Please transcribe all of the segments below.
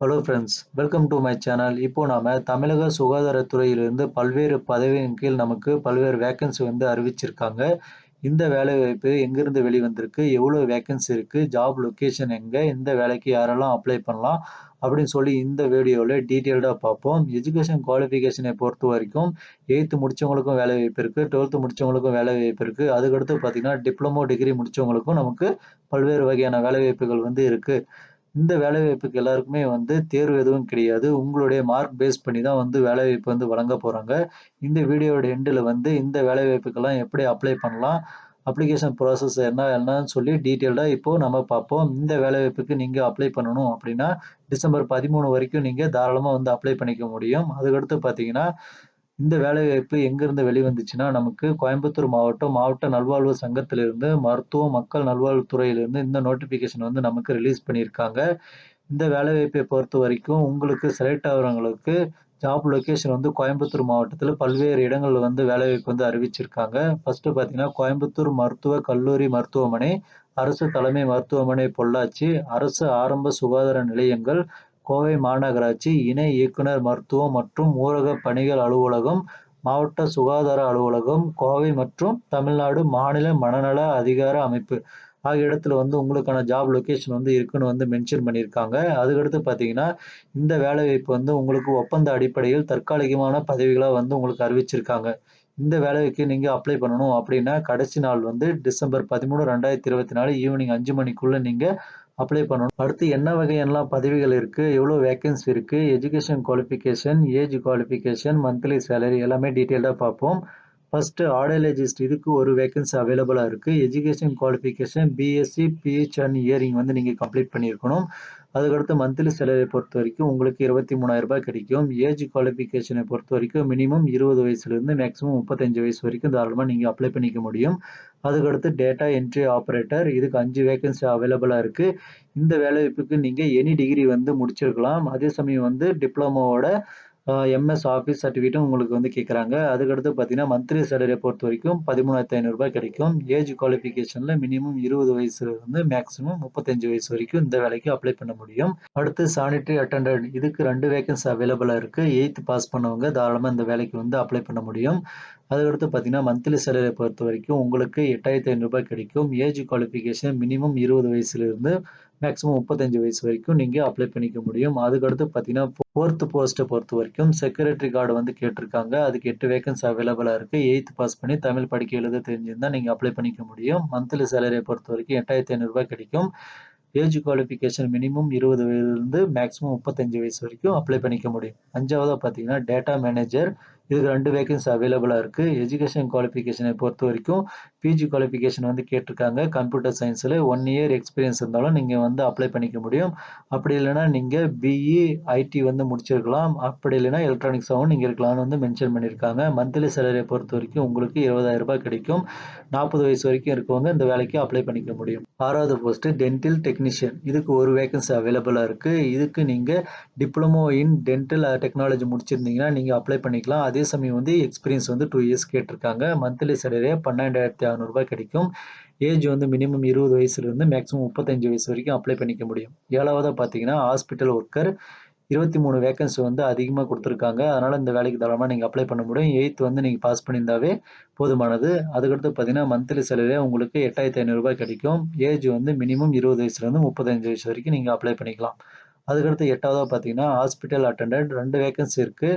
Hello friends, welcome to my channel. இப்போ நாம தமிழக சுகாதாரத்துறையிலிருந்து பல்வேறு பதவியின் கீழ் நமக்கு பல்வேறு வேக்கன்சி அறிவிச்சிருக்காங்க. இந்த வேலைவாய்ப்பு எங்கிருந்து வெளிவந்திருக்கு? எவ்வளோ வேக்கன்சி இருக்கு? ஜாப் லொகேஷன் எங்க? இந்த வேலைக்கு யாரெல்லாம் அப்ளை பண்ணலாம்? அப்படின்னு சொல்லி இந்த வீடியோல டீட்டெயில்டா பார்ப்போம். எஜுகேஷன் குவாலிஃபிகேஷனை பொறுத்தவரைக்கும் 8த் முடிச்சவங்களுக்கும் வேலைவாய்ப்பு இருக்கு. 12த் முடிச்சவங்களுக்கும் வேலைவாய்ப்பு இருக்கு. அதுக்கடுத்து பார்த்தீங்கன்னா, டிப்ளமோ டிகிரி முடிச்சவங்களுக்கும் நமக்கு பல்வேறு வகையான வேலைவாய்ப்புகள் இருக்கு. இந்த வேலைவாய்ப்புக்கு எல்லாருக்குமே தேர்வு எதுவும் கிடையாது. உங்களுடைய மார்க் பேஸ் பண்ணி தான் வேலைவாய்ப்பு வழங்க போறாங்க. இந்த வீடியோவோட எண்டுல இந்த வேலைவாய்ப்புக்கெல்லாம் எப்படி அப்ளை பண்ணலாம்? அப்ளிகேஷன் ப்ராசஸ் என்னன்னு சொல்லி டீட்டெயில்டா இப்போ நம்ம பார்ப்போம். இந்த வேலைவாய்ப்புக்கு நீங்க அப்ளை பண்ணணும் அப்படின்னா, டிசம்பர் 13 வரைக்கும் நீங்க தாராளமா அப்ளை பண்ணிக்க முடியும். அதுக்கடுத்து பார்த்தீங்கன்னா, இந்த வேலைவாய்ப்பு எங்கிருந்து வெளிவந்துச்சுன்னா, நமக்கு கோயம்புத்தூர் மாவட்டம், மாவட்ட நல்வாழ்வு சங்கத்திலிருந்து, மருத்துவம், மக்கள் நல்வாழ்வுத்துறையிலிருந்து இந்த நோட்டிஃபிகேஷன் நமக்கு ரிலீஸ் பண்ணியிருக்காங்க. இந்த வேலைவாய்ப்பை பொறுத்தவரைக்கும் உங்களுக்கு செலக்ட் ஆகுறவங்களுக்கு ஜாப் லொகேஷன் கோயம்புத்தூர் மாவட்டத்தில பல்வேறு இடங்கள்ல வேலைவாய்ப்பு அறிவிச்சிருக்காங்க. ஃபர்ஸ்ட்டு பார்த்தீங்கன்னா, கோயம்புத்தூர் மருத்துவக் கல்லூரி மருத்துவமனை, அரசு தலைமை மருத்துவமனை பொள்ளாச்சி, அரசு ஆரம்ப சுகாதார நிலையங்கள், கோவை மாநகராட்சி இணை இயக்குனர் மருத்துவம் மற்றும் ஊரக பணிகள் அலுவலகம், மாவட்ட சுகாதார அலுவலகம், கோவை மற்றும் தமிழ்நாடு மாநில மனநல அதிகார அமைப்பு ஆகிய இடத்துல உங்களுக்கான ஜாப் லொகேஷன் இருக்குன்னு மென்ஷன் பண்ணியிருக்காங்க. அதுக்கடுத்து பார்த்தீங்கன்னா, இந்த வேலைவாய்ப்பு உங்களுக்கு ஒப்பந்த அடிப்படையில் தற்காலிகமான பதவிகளா உங்களுக்கு அறிவிச்சிருக்காங்க. இந்த வேலைக்கு நீங்க அப்ளை பண்ணணும் அப்படின்னா, கடைசி நாள் டிசம்பர் 13, 2024 ஈவினிங் 5 மணிக்குள்ள நீங்க அப்ளை பண்ணணும். அடுத்து என்ன வகையெல்லாம் பதவிகள் இருக்கு? எவ்வளோ வேக்கன்சி இருக்கு? Education qualification, age qualification, monthly salary எல்லாமே டீட்டெயில்டா பார்ப்போம். ஃபர்ஸ்ட் ஆடியாலஜிஸ்ட் இதுக்கு ஒரு வேக்கன்சி அவைலபிளா இருக்கு. எஜுகேஷன் குவாலிஃபிகேஷன் பிஎஸ்சி, பிஹெச் அண்ட் இயரிங் நீங்க கம்ப்ளீட் பண்ணியிருக்கணும். அதுக்கடுத்து மந்த்லி சேலரி பொறுத்தவரைக்கும் உங்களுக்கு ரூ. 23,000 கிடைக்கும். ஏஜ் குவாலிஃபிகேஷனை பொறுத்தவரைக்கும் மினிமம் 20 வயசுலேருந்து மேக்ஸிமம் 35 வயசு வரைக்கும் தாராளமா நீங்க அப்ளை பண்ணிக்க முடியும். அதுக்கடுத்து டேட்டா என்ட்ரி ஆப்பரேட்டர் இதுக்கு 5 வேக்கன்சி அவைலபிளா இருக்கு. இந்த வேலைவாய்ப்புக்கு நீங்க எனி டிகிரி முடிச்சிருக்கலாம். அதே சமயம் டிப்ளமோவோட எம்எஸ் ஆஃபீஸ் சர்டிஃபிகேட்டும் உங்களுக்கு கேட்குறாங்க. அதுக்கடுத்து பார்த்தீங்கன்னா, மந்த்லி சேலரிய பொறுத்தவரைக்கும் ரூ. 13,500 கிடைக்கும். ஏஜ் குவாலிஃபிகேஷன்ல மினிமம் 20 வயசுலேருந்து மேக்ஸிமம் 35 வயசு வரைக்கும் இந்த வேலைக்கு அப்ளை பண்ண முடியும். அடுத்து சானிட்டரி அட்டெண்டன்ட் இதுக்கு 2 வேக்கன்சி அவைலபிளா இருக்கு. 8த் பாஸ் பண்ணவங்க தாராளமா இந்த வேலைக்கு அப்ளை பண்ண முடியும். அதுக்கடுத்து பார்த்தீங்கன்னா, மந்த்லி சேலரிய பொறுத்தவரைக்கும் உங்களுக்கு ரூ. 8,500 கிடைக்கும். ஏஜ் குவாலிஃபிகேஷன் மினிமம் 20 வயசுலேருந்து மேக்ஸிமம் 35 வயசு வரைக்கும் நீங்க அப்ளை பண்ணிக்க முடியும். அதுக்கடுத்து பார்த்தீங்கன்னா, 4த் போஸ்ட்ட பொறுத்தவரைக்கும் செக்ரட்டரி கார்டு கேட்டிருக்காங்க. அதுக்கு 8 வேக்கன்சி அவைலபிளா இருக்கு. 8த் பாஸ் பண்ணி தமிழ் படிக்க எழுத தெரிஞ்சிருந்தா நீங்க அப்ளை பண்ணிக்க முடியும். மந்த்லி சேலரிய பொறுத்தவரைக்கும் ரூ. 8,500 கிடைக்கும். ஏஜ் குவாலிஃபிகேஷன் மினிமம் 20 வயதிலிருந்து மேக்ஸிமம் 35 வயசு வரைக்கும் அப்ளை பண்ணிக்க முடியும். 5வதா பார்த்தீங்கன்னா, டேட்டா மேனேஜர் இதுக்கு 2 வேக்கன்சி அவைலபிளா இருக்கு. எஜுகேஷன் குவாலிஃபிகேஷனை பொறுத்தவரைக்கும் பிஜி குவாலிஃபிகேஷன் கேட்டிருக்காங்க. கம்ப்யூட்டர் சயின்ஸ்ல 1 இயர் எக்ஸ்பீரியன்ஸ் இருந்தாலும் நீங்க அப்ளை பண்ணிக்க முடியும். அப்படி இல்லைன்னா நீங்க பிஇ, ஐடி முடிச்சிருக்கலாம். அப்படி இல்லைன்னா எலக்ட்ரானிக்ஸாவும் நீங்க இருக்கலாம்னு மென்ஷன் பண்ணியிருக்காங்க. மந்த்லி சேலரிய பொறுத்தவரைக்கும் உங்களுக்கு ரூ. 20,000 கிடைக்கும். 40 வயசு வரைக்கும் இருக்கவங்க இந்த வேலைக்கு அப்ளை பண்ணிக்க முடியும். 6வது போஸ்ட் டென்டல் டெக்னீஷியன் இதுக்கு ஒரு வேக்கன்சி அவைலபிளா இருக்கு. இதுக்கு நீங்க டிப்ளமோ இன் டென்டல் டெக்னாலஜி முடிச்சிருந்தீங்கன்னா நீங்க அப்ளை பண்ணிக்கலாம். அதே சமயம் எக்ஸ்பீரியன்ஸ் 2 இயர்ஸ் கேட்டிருக்காங்க. மந்த்லி சேலரி ரூ. 12,600 கிடைக்கும். ஏஜ் மினிமம் 20 வயசுலேருந்து மேக்ஸிமம் 35 வயசு வரைக்கும் அப்ளை பண்ணிக்க முடியும். 7வதா பார்த்தீங்கன்னா, ஹாஸ்பிட்டல் ஒர்க்கர் 23 வேக்கன்சி அதிகமா குடுத்துருக்காங்க. அதனால இந்த வேலைக்கு தாராளமா நீங்க அப்ளை பண்ண முடியும். 8த் நீங்க பாஸ் பண்ணியிருந்தாவே போதுமானது. அதுக்கடுத்து பார்த்தீங்கன்னா, மந்த்லி சேலரியா உங்களுக்கு ரூ. 8,500 கிடைக்கும். ஏஜ் மினிமம் 20 வயசுலேருந்து 35 வயசு வரைக்கும் நீங்க அப்ளை பண்ணிக்கலாம். அதுக்கடுத்து 8வதா பார்த்தீங்கன்னா, ஹாஸ்பிட்டல் அட்டெண்டன்ட் 2 வேக்கன்சி இருக்கு.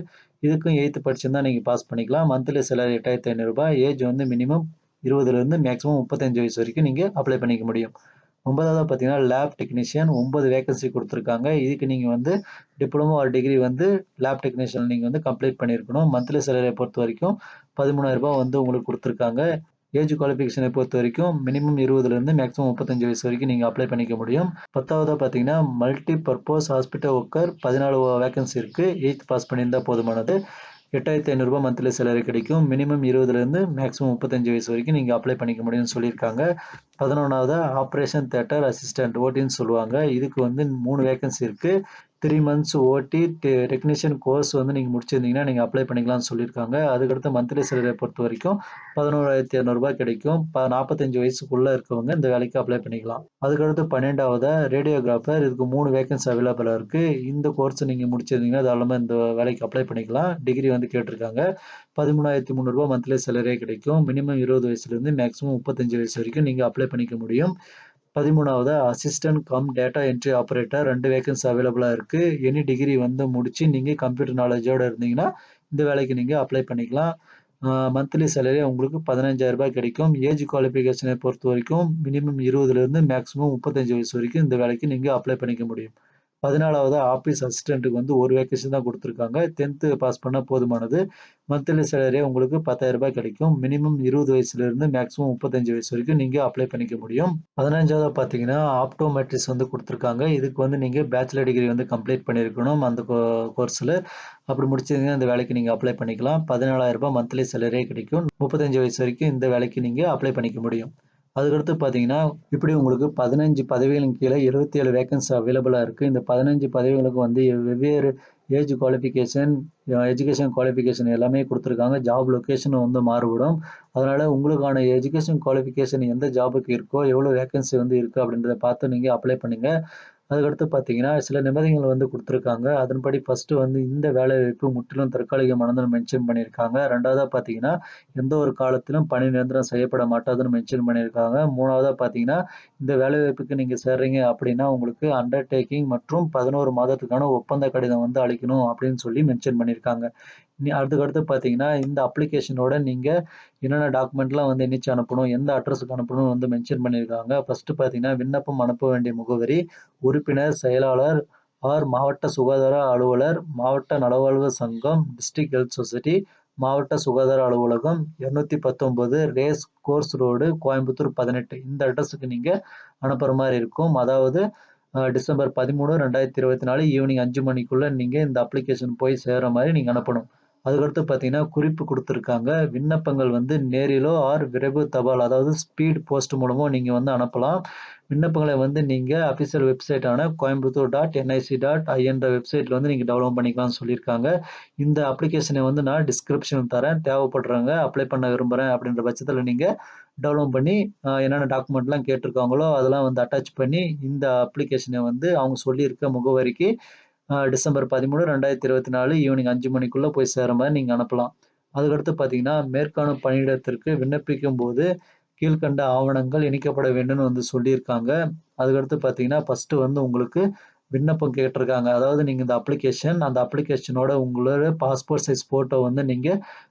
இதுக்கும் 8த் படிச்சிருந்தா நீங்க பாஸ் பண்ணிக்கலாம். மந்த்லி சேலரி ரூ. 8,500 ஏஜ் மினிமம் 20லேருந்து மேக்ஸிமம் 35 வயசு வரைக்கும் நீங்க அப்ளை பண்ணிக்க முடியும். 9வதா பார்த்தீங்கன்னா, லேப் டெக்னீஷியன் 9 வேக்கன்சி குடுத்துருக்காங்க. இதுக்கு நீங்க diploma R degree lab technician நீங்க கம்ப்ளீட் பண்ணியிருக்கணும். மந்த்லி சேலரிய பொறுத்தவரைக்கும் ரூ. 13,000 உங்களுக்கு குடுத்துருக்காங்க. ஏஜ் குவாலிஃபிகேஷனை பொறுத்தவரைக்கும் மினிமம் 20லேருந்து மேக்ஸிமம் 35 வயசு வரைக்கும் நீங்க அப்ளை பண்ணிக்க முடியும். 10வதா பார்த்தீங்கன்னா, multi purpose hospital worker 14 vacancy இருக்கு. 8த் பாஸ் பண்ணியிருந்தா போதுமானது. ரூ. 8,500 மந்த்லி சேலரி கிடைக்கும். மினிமம் 20லேருந்து மேக்ஸிமம் 35 வயசு வரைக்கும் நீங்க அப்ளை பண்ணிக்க முடியும்னு சொல்லியிருக்காங்க. 11வதா ஆப்பரேஷன் தியேட்டர் அசிஸ்டன்ட் ஓடின்னு சொல்லுவாங்க. இதுக்கு 3 வேக்கன்சி இருக்கு. 3 மந்த்ஸ் ஓடி டெக்னீஷியன் கோர்ஸ் வந்து நீங்க முடிச்சிருந்தீங்கன்னா, நீங்க அப்ளை பண்ணிக்கலாம்னு சொல்லியிருக்காங்க. அதுக்கடுத்து மந்த்லி சேலரிய பொறுத்தவரைக்கும் ரூ. 11,200 கிடைக்கும். 45 வயசுக்குள்ள இருக்கவங்க இந்த வேலைக்கு அப்ளை பண்ணிக்கலாம். அதுக்கடுத்து 12வதா ரேடியோகிராஃபர். இதுக்கு 3 வேக்கன்சி அவைலபிளா இருக்கு. இந்த கோர்ஸ் நீங்க முடிச்சிருந்தீங்கன்னா, தாராளமா இந்த வேலைக்கு அப்ளை பண்ணிக்கலாம். டிகிரி வந்து கேட்டிருக்காங்க. ரூ. 13,300 மந்த்லி சேலரியே கிடைக்கும். மினிமம் 20 வயசுலேருந்து மேக்ஸிமம் 35 வயசு வரைக்கும் நீங்க அப்ளை பண்ணிக்க முடியும். 13வதா assistant cum data entry operator 2 vacancy அவைலபிளா இருக்கு. எனி டிகிரி வந்து முடிச்சு நீங்க கம்ப்யூட்டர் நாலேட்ஜோட இருந்தீங்கன்னா, இந்த வேலைக்கு நீங்க அப்ளை பண்ணிக்கலாம். மந்த்லி சேலரி உங்களுக்கு ரூ. 15,000 கிடைக்கும். ஏஜ் குவாலிஃபிகேஷனை பொறுத்தவரைக்கும் மினிமம் 20லேருந்து மேக்ஸிமம் 35 வயசு வரைக்கும் இந்த வேலைக்கு நீங்க அப்ளை பண்ணிக்க முடியும். 14வதா ஆஃபீஸ் அசிஸ்டன்ட்க்கு வந்து 1 வேக்கன்சி தான் குடுத்துருக்காங்க. 10th பாஸ் பண்ணா போதுமானது. மந்த்லி சேலரி உங்களுக்கு ரூ. 10,000 கிடைக்கும். மினிமம் 20 வயசுலேருந்து மேக்ஸிமம் 35 வயசு வரைக்கும் நீங்க அப்ளை பண்ணிக்க முடியும். 15வதா பார்த்தீங்கன்னா, ஆப்டோமெட்ரிக்ஸ் வந்து குடுத்துருக்காங்க. இதுக்கு வந்து நீங்க பேச்சுலர் டிகிரி வந்து கம்ப்ளீட் பண்ணியிருக்கணும் அந்த கோர்ஸ்ல. அப்படி முடிச்சிருந்தீங்கன்னா இந்த வேலைக்கு நீங்க அப்ளை பண்ணிக்கலாம். ரூ. 14,000 மந்த்லி சேலரியே கிடைக்கும். 35 வயசு வரைக்கும் இந்த வேலைக்கு நீங்க அப்ளை பண்ணிக்க முடியும். அதுக்கடுத்து பார்த்தீங்கன்னா, இப்படி உங்களுக்கு 15 பதவிகளின் கீழ 27 வேக்கன்சி அவைலபிளா இருக்கு. இந்த 15 பதவிகளுக்கு வந்து வெவ்வேறு ஏஜ் குவாலிஃபிகேஷன், எஜுகேஷன் குவாலிஃபிகேஷன் எல்லாமே குடுத்துருக்காங்க. ஜாப் லொகேஷன் வந்து மாறுபடும். அதனால உங்களுக்கான எஜுகேஷன் குவாலிஃபிகேஷன் எந்த ஜாபுக்கு இருக்கோ, எவ்வளோ வேக்கன்சி வந்து இருக்கு அப்படின்றத பார்த்து நீங்க அப்ளை பண்ணுங்க. அதுக்கடுத்து பார்த்தீங்கன்னா, சில நிபந்தனைகள் வந்து குடுத்துருக்காங்க. அதன்படி ஃபர்ஸ்ட்டு வந்து இந்த வேலைவாய்ப்பு முற்றிலும் தற்காலிகமானதுன்னு மென்ஷன் பண்ணியிருக்காங்க. 2வதா பார்த்தீங்கன்னா, எந்த ஒரு காலத்திலும் பணி நிரந்தரம் செய்யப்பட மாட்டாதுன்னு மென்ஷன் பண்ணியிருக்காங்க. 3வதா பார்த்தீங்கன்னா, இந்த வேலைவாய்ப்புக்கு நீங்க சேர்றீங்க அப்படின்னா, உங்களுக்கு அண்டர்டேக்கிங் மற்றும் 11 மாதத்துக்கான ஒப்பந்த கடிதம் வந்து அளிக்கணும் அப்படின்னு சொல்லி மென்ஷன் பண்ணியிருக்காங்க. அதுக்கடுத்து பார்த்தீங்கன்னா, இந்த அப்ளிகேஷனோட நீங்க என்னென்ன டாக்குமெண்ட்லாம் வந்து இணைச்சு அனுப்பணும், எந்த அட்ரஸ்க்கு அனுப்பணும்னு வந்து மென்ஷன் பண்ணியிருக்காங்க. ஃபர்ஸ்ட்டு பார்த்தீங்கன்னா, விண்ணப்பம் அனுப்ப வேண்டிய முகவரி, உறுப்பினர், செயலாளர் மாவட்ட சுகாதார அலுவலர், மாவட்ட நலவாழ்வு சங்கம், டிஸ்ட்ரிக்ட் ஹெல்த் சொசைட்டி, மாவட்ட சுகாதார அலுவலகம், 219 ரேஸ் கோர்ஸ் ரோடு, கோயம்புத்தூர் 18 இந்த அட்ரஸுக்கு நீங்க அனுப்புற மாரி இருக்கும். அதாவது டிசம்பர் 13, 2024 ஈவினிங் 5 மணிக்குள்ள நீங்க இந்த அப்ளிகேஷன் போய் சேர்ற மாரி நீங்க அனுப்பணும். அதுக்கடுத்து பார்த்தீங்கன்னா, குறிப்பு குடுத்துருக்காங்க. விண்ணப்பங்கள் வந்து நேரிலோ விரைவு தபால் அதாவது ஸ்பீட் போஸ்ட் மூலமோ நீங்க வந்து அனுப்பலாம். விண்ணப்பங்களை வந்து நீங்க அஃபிஷியல் வெப்சைட்டான coimbatore.nic.in என்ற வெப்சைட்ல வந்து நீங்க டவுன்லோட் பண்ணிக்கலாம்னு சொல்லியிருக்காங்க. இந்த அப்ளிகேஷனை வந்து நான் டிஸ்கிரிப்ஷன் தரேன். தேவைப்படுறவங்க அப்ளை பண்ண விரும்புறேன் அப்படின்ற பட்சத்தில நீங்க டவுன்லோட் பண்ணி என்னென்ன டாக்குமெண்ட்லாம் கேட்டிருக்காங்களோ அதெல்லாம் வந்து அட்டாச் பண்ணி இந்த அப்ளிகேஷனை வந்து அவங்க சொல்லியிருக்க முகவரிக்கு டிசம்பர் 13, 2024 ஈவினிங் 5 மணிக்குள்ள போய் சேர்ற மாரி நீங்க அனுப்பலாம். அதுக்கடுத்து பார்த்தீங்கன்னா, மேற்காணும் பணியிடத்திற்கு விண்ணப்பிக்கும்போது கீழ்க்கண்ட ஆவணங்கள் இணைக்கப்பட வேண்டும்னு வந்து சொல்லியிருக்காங்க. அதுக்கடுத்து பார்த்தீங்கன்னா, ஃபர்ஸ்ட்டு வந்து உங்களுக்கு விண்ணப்பம் கேட்டிருக்காங்க. அதாவது நீங்க இந்த அந்த அப்ளிகேஷனோட உங்களோட பாஸ்போர்ட் சைஸ் ஃபோட்டோ வந்து நீங்க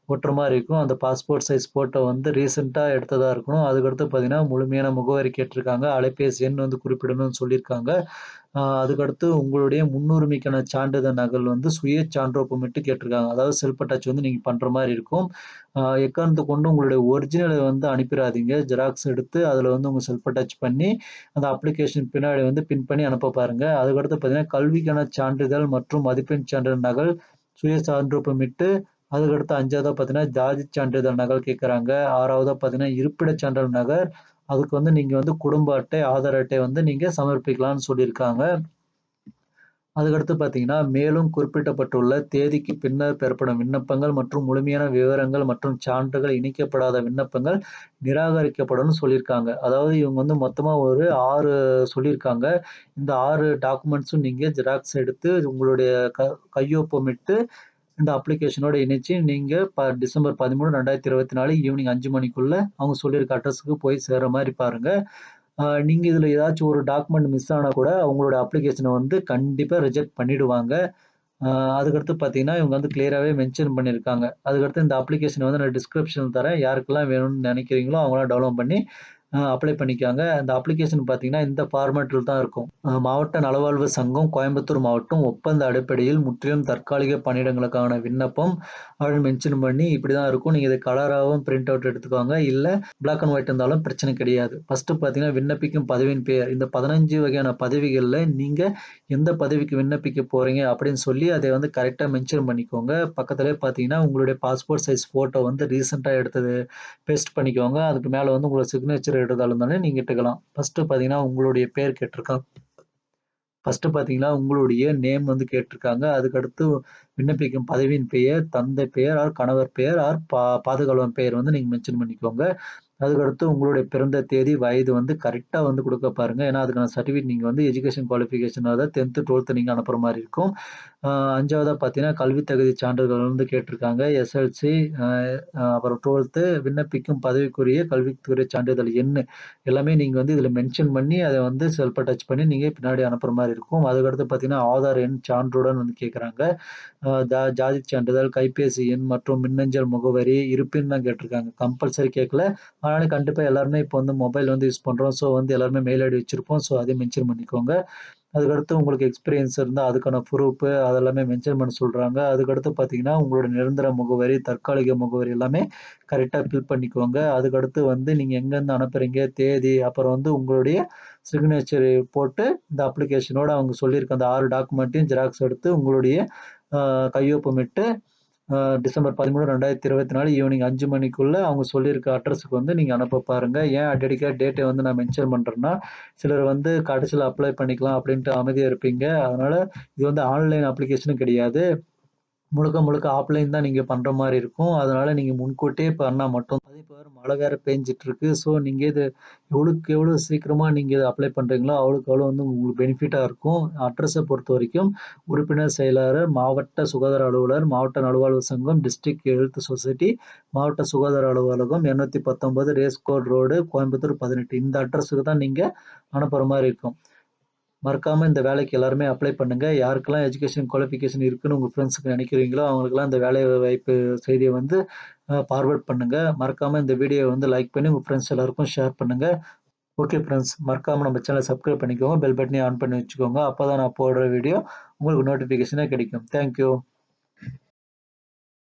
ஒட்டுற மாரி இருக்கும். அந்த பாஸ்போர்ட் சைஸ் ஃபோட்டோ வந்து ரீசென்ட்டா எடுத்ததா இருக்கணும். அதுக்கடுத்து பார்த்தீங்கன்னா, முழுமையான முகவரி கேட்டிருக்காங்க. அலைபேசி எண் வந்து குறிப்பிடணும்னு சொல்லியிருக்காங்க. அதுக்கடுத்து உங்களுடைய முன்னுரிமைக்கான சான்றிதழ் நகல் வந்து சுய சான்றொப்பமிட்டு கேட்டிருக்காங்க. அதாவது செல்ஃப் அட்டாச் வந்து நீங்க பண்ற மாரி இருக்கும். எக்காரணத்த கொண்டும் உங்களுடைய ஒரிஜினல வந்து அனுப்பிறாதீங்க. ஜெராக்ஸ் எடுத்து அதில வந்து உங்க செல்ஃப் அட்டாச் பண்ணி, அந்த அப்ளிகேஷன் பின்னாடி வந்து பின் பண்ணி அனுப்ப பாருங்க. அதுக்கடுத்து பார்த்தீங்கன்னா, கல்விக்கான சான்றிதழ் மற்றும் மதிப்பெண் சான்றிதழ் நகல் சுய சான்றொப்பமிட்டு, அதுக்கடுத்து 5வதா பார்த்தீங்கன்னா, ஜாதி சான்றிதழ் நகல் கேட்கறாங்க. 6வதா பார்த்தீங்கன்னா, இருப்பிடச் சான்றிதழ் நகல். அதுக்கு வந்து நீங்க வந்து குடும்ப அட்டை, ஆதார் அட்டை வந்து நீங்க சமர்ப்பிக்கலாம்னு சொல்லியிருக்காங்க. அதுக்கடுத்து பார்த்தீங்கன்னா, மேலும் குறிப்பிடப்பட்டுள்ள தேதிக்கு பின்னர் பெறப்படும் விண்ணப்பங்கள் மற்றும் முழுமையான விவரங்கள் மற்றும் சான்றுகள் இணைக்கப்படாத விண்ணப்பங்கள் நிராகரிக்கப்படும்னு சொல்லியிருக்காங்க. அதாவது இவங்க வந்து மொத்தமா ஒரு 6 சொல்லியிருக்காங்க. இந்த 6 டாக்குமெண்ட்ஸும் நீங்க ஜெராக்ஸ் எடுத்து உங்களுடைய கையொப்பமிட்டு இந்த அப்ளிகேஷனோட இணைச்சு நீங்க டிசம்பர் 13, 2024 ஈவினிங் 5 மணிக்குள்ள அவங்க சொல்லியிருக்க அட்ரஸ்க்கு போய் சேர்ற மாரி பாருங்க. நீங்க இதுல ஏதாச்சும் ஒரு டாக்குமெண்ட் மிஸ் ஆனா கூட அவங்களோட அப்ளிகேஷன வந்து கண்டிப்பா ரிஜெக்ட் பண்ணிடுவாங்க. அ அதுக்கடுத்து பார்த்தீங்கன்னா, இவங்க வந்து கிளியராவே மென்ஷன் பண்ணியிருக்காங்க. அதுக்கடுத்து இந்த அப்ளிகேஷன வந்து நான் டிஸ்கிரிப்ஷன்ல தரேன். யாருக்கெல்லாம் வேணும்னு நெனைக்கிறீங்களோ அவங்கலாம் டவுன்லோட் பண்ணி அப்ளை பண்ணிக்கோங்க. அந்த அப்ளிகேஷன் பார்த்தீங்கன்னா, இந்த ஃபார்மேட்ல தான் இருக்கும். மாவட்ட நலவாழ்வு சங்கம் கோயம்புத்தூர் மாவட்டம் ஒப்பந்த அடிப்படையில் முற்றிலும் தற்காலிக பணியிடங்களுக்கான விண்ணப்பம் அப்படின்னு மென்ஷன் பண்ணி இப்படி தான் இருக்கும். நீங்க இத கலராவும் பிரிண்ட் அவுட் எடுத்துக்கோங்க. இல்ல பிளாக் அண்ட் ஒயிட் இருந்தாலும் பிரச்சனை கிடையாது. ஃபர்ஸ்ட்டு பார்த்தீங்கன்னா, விண்ணப்பிக்கும் பதவியின் பெயர். இந்த 15 வகையான பதவிகள்ல நீங்க எந்த பதவிக்கு விண்ணப்பிக்க போறீங்க அப்படின்னு சொல்லி அதை வந்து கரெக்ட்டா மென்ஷன் பண்ணிக்கோங்க. பக்கத்திலேயே பார்த்தீங்கன்னா, உங்களுடைய பாஸ்போர்ட் சைஸ் ஃபோட்டோ வந்து ரீசென்ட்டா எடுத்தது பேஸ்ட் பண்ணிக்கோங்க. அதுக்கு மேல வந்து உங்களோட சிக்னேச்சர் இடுறதா இருந்தாலும் நீங்க இட்டுக்கலாம். ஃபர்ஸ்ட்டு பார்த்தீங்கன்னா, உங்களுடைய பேர் கேட்டிருக்காங்க. ஃபர்ஸ்ட்டு பார்த்தீங்கன்னா, உங்களுடைய நேம் வந்து கேட்டிருக்காங்க. அதுக்கடுத்து விண்ணப்பிக்கும் பதவியின் பெயர், தந்தை பெயர் ஆர் கணவர் பெயர் ஆர் பாதுகாவலர் பெயர் வந்து நீங்க மென்ஷன் பண்ணிக்கோங்க. அதுக்கடுத்து உங்களுடைய பிறந்த தேதி, வயது வந்து கரெக்ட்டா வந்து குடுக்க பாருங்க. ஏன்னா, அதுக்கான சர்டிஃபிகேட் நீங்க வந்து எஜுகேஷன் குவாலிஃபிகேஷன் அதாவது 10த், 12த் நீங்க அனுப்புற மாரி இருக்கும். 5வதா பார்த்தீங்கன்னா, கல்வி தகுதி சான்றிதழ் வந்து கேட்டிருக்காங்க. எஸ்எல்சி அ அப்புறம் 12த் விண்ணப்பிக்கும் பதவிக்குரிய கல்வித்துறை சான்றிதழ் எண் எல்லாமே நீங்க வந்து இதில மென்ஷன் பண்ணி, அத வந்து செல்ஃப் அட்டாச் பண்ணி நீங்க பின்னாடி அனுப்புற மாரி இருக்கும். அதுக்கடுத்து பார்த்தீங்கன்னா, ஆதார் எண் சான்றுடன் வந்து கேட்கறாங்க. ஜாதி சான்றிதழ், கைபேசி எண் மற்றும் மின்னஞ்சல் முகவரி, இருப்பின் தான் கேட்டிருக்காங்க. கம்பல்சரி கேட்கல. ஆனாலும் கண்டிப்பா எல்லாருமே இப்போ வந்து மொபைல் வந்து யூஸ் பண்றோம். ஸோ வந்து எல்லாருமே மெயில் ஐடி வச்சிருப்போம். ஸோ அதையும் மென்ஷன் பண்ணிக்கோங்க. அதுக்கடுத்து உங்களுக்கு எக்ஸ்பீரியன்ஸ் இருந்தா அதுக்கான ப்ரூஃப் அதெல்லாமே மென்ஷன் பண்ண சொல்றாங்க. அதுக்கடுத்து பார்த்தீங்கன்னா, உங்களோட நிரந்தர முகவரி, தற்காலிக முகவரி எல்லாமே கரெக்ட்டா ஃபில் பண்ணிக்கோங்க. அதுக்கடுத்து வந்து நீங்க எங்கேருந்து அனுப்புறீங்க, தேதி, அப்புறம் வந்து உங்களுடைய சிக்னேச்சர் போட்டு இந்த அப்ளிகேஷனோட அவங்க சொல்லியிருக்க அந்த 6 டாக்குமெண்ட்டையும் ஜெராக்ஸ் எடுத்து உங்களுடைய அ கையொப்பமிட்டு டிசம்பர் 13, 2024 ஈவினிங் 5 மணிக்குள்ள அவங்க சொல்லியிருக்க அட்ரஸ்க்கு வந்து நீங்க அனுப்ப பாருங்க. ஏன் டெடிகேட் டேட்ட வந்து நான் மென்ஷன் பண்றேன்னா, சிலர் வந்து கடைசில அப்ளை பண்ணிக்கலாம் அப்படின்ட்டு அமைதியா இருப்பீங்க. அதனால இது வந்து ஆன்லைன் அப்ளிகேஷனும் கிடையாது. முழுக்க முழுக்க ஆஃப்லைன் தான் நீங்க பண்ற மாரி இருக்கும். அதனால நீங்க முன்கூட்டியே பண்ணா மட்டும் அது இப்ப வேற மழை வேற பேஞ்சுட்டு இருக்கு. ஸோ நீங்க இது எவ்வளவுக்கு எவ்வளோ சீக்கிரமா நீங்க இத அப்ளை பண்றீங்களோ, அவ்வளவுக்கு அவ்வளோ வந்து உங்களுக்கு பெனிஃபிட்டா இருக்கும். அட்ரஸ பொறுத்தவரைக்கும் உறுப்பினர் செயலாளர், மாவட்ட சுகாதார அலுவலர், மாவட்ட நல்வாழ்வு சங்கம், டிஸ்ட்ரிக்ட் ஹெல்த் சொசைட்டி, மாவட்ட சுகாதார அலுவலகம், 819 ரேஸ் கோர் ரோடு, கோயம்புத்தூர் 18 இந்த அட்ரஸுக்கு தான் நீங்க அனுப்புற மாரி இருக்கும். மறக்காம இந்த வேலைக்கு எல்லாருமே அப்ளை பண்ணுங்க. யாருக்கெல்லாம் எஜுகேஷன் குவாலிஃபிகேஷன் இருக்குன்னு உங்க ஃப்ரெண்ட்ஸ்க்கு நினைக்கிறீங்களோ, அவங்களுக்கெல்லாம் இந்த வேலை வாய்ப்பு செய்திய வந்து ஃபார்வர்ட் பண்ணுங்க. மறக்காம இந்த வீடியோவ வந்து லைக் பண்ணி உங்க ஃப்ரெண்ட்ஸ் எல்லாருக்கும் ஷேர் பண்ணுங்க. ஓகே ஃப்ரெண்ட்ஸ், மறக்காம நம்ம சேனல சப்ஸ்கிரைப் பண்ணிக்கோங்க. பெல் பட்டனையும் ஆன் பண்ணி வச்சுக்கோங்க. அப்பதான் நான் போடுற வீடியோ உங்களுக்கு நோட்டிஃபிகேஷனா கிடைக்கும். Thank you.